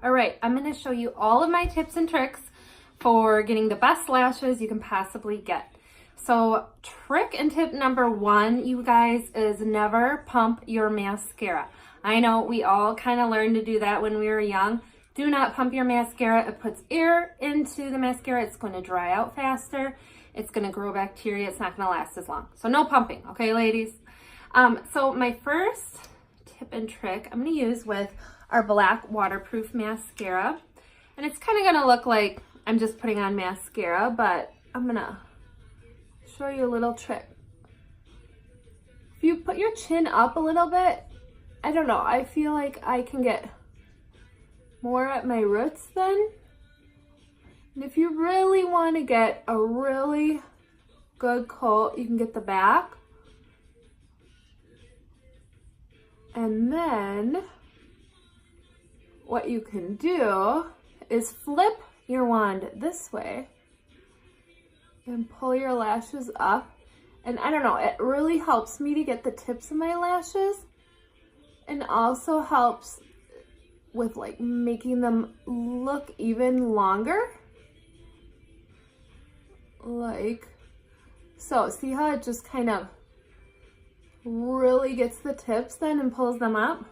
All right, I'm gonna show you all of my tips and tricks for getting the best lashes you can possibly get. So trick and tip number one, you guys, is never pump your mascara. I know we all kind of learned to do that when we were young. Do not pump your mascara. It puts air into the mascara. It's going to dry out faster. It's going to grow bacteria. It's not going to last as long. So no pumping, okay, ladies? So my first tip and trick I'm going to use with our black waterproof mascara. And it's kind of going to look like I'm just putting on mascara, but I'm going to show you a little trick. If you put your chin up a little bit, I don't know, I feel like I can get more at my roots then. And if you really want to get a really good coat, you can get the back. And then what you can do is flip your wand this way and pull your lashes up. And I don't know, it really helps me to get the tips of my lashes, and also helps with like making them look even longer. Like so. See how it just kind of really gets the tips then and pulls them up?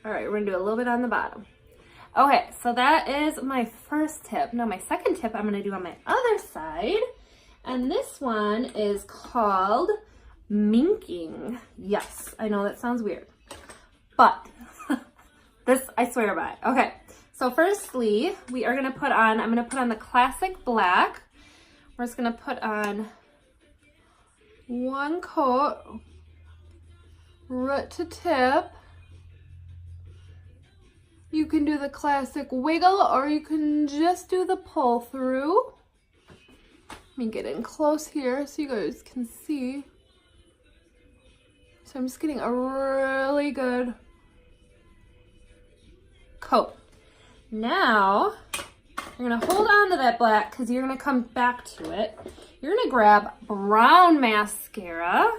All right, we're gonna do a little bit on the bottom. Okay, so that is my first tip. Now my second tip I'm gonna do on my other side, and this one is called minking. Yes, I know that sounds weird, but this I swear by it. Okay, so firstly, we are gonna put on, I'm gonna put on the classic black. We're just gonna put on one coat, root to tip. You can do the classic wiggle, or you can just do the pull through. Let me get in close here so you guys can see. So I'm just getting a really good coat. Now, you're gonna hold on to that black because you're gonna come back to it. You're gonna grab brown mascara.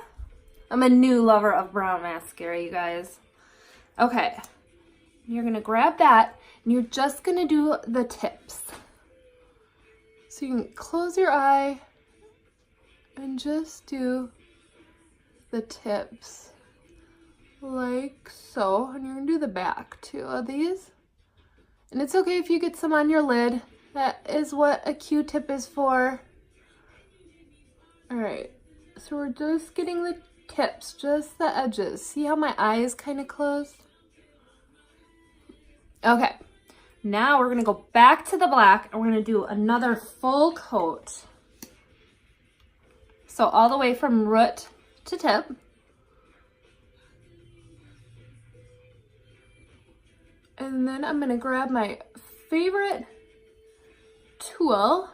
I'm a new lover of brown mascara, you guys. Okay, you're gonna grab that and you're just gonna do the tips. So you can close your eye and just do the tips like so. And you're gonna do the back too of these. And it's okay if you get some on your lid. That is what a Q-tip is for. All right, so we're just getting the tips, just the edges. See how my eye is kind of closed? Okay, now we're gonna go back to the black and we're gonna do another full coat. So all the way from root to tip. And then I'm gonna grab my favorite tool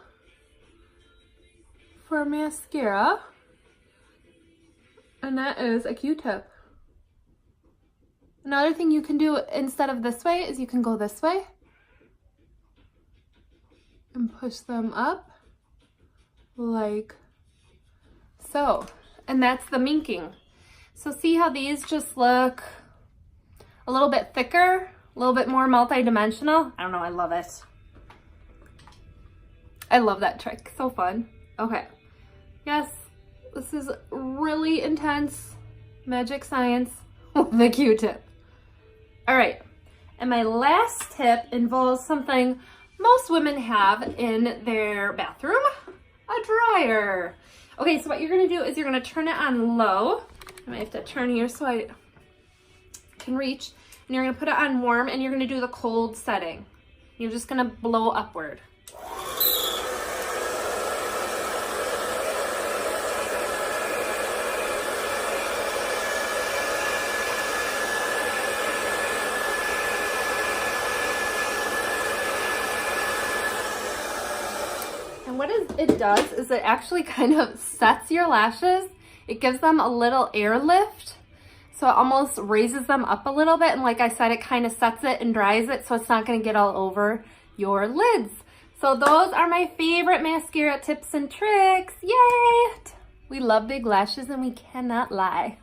for mascara, and that is a Q-tip. Another thing you can do instead of this way is you can go this way and push them up like so. And that's the minking. So see how these just look a little bit thicker, a little bit more multi-dimensional? I don't know, I love it. I love that trick, so fun. Okay, yes, this is really intense magic science with the Q-tip. All right, and my last tip involves something most women have in their bathroom, a dryer. Okay, so what you're gonna do is you're gonna turn it on low. I might have to turn here so I can reach. And you're gonna put it on warm, and you're gonna do the cold setting. You're just gonna blow upward. And what it does is it actually kind of sets your lashes. It gives them a little air lift. So it almost raises them up a little bit. And like I said, it kind of sets it and dries it so it's not going to get all over your lids. So those are my favorite mascara tips and tricks. Yay! We love big lashes and we cannot lie.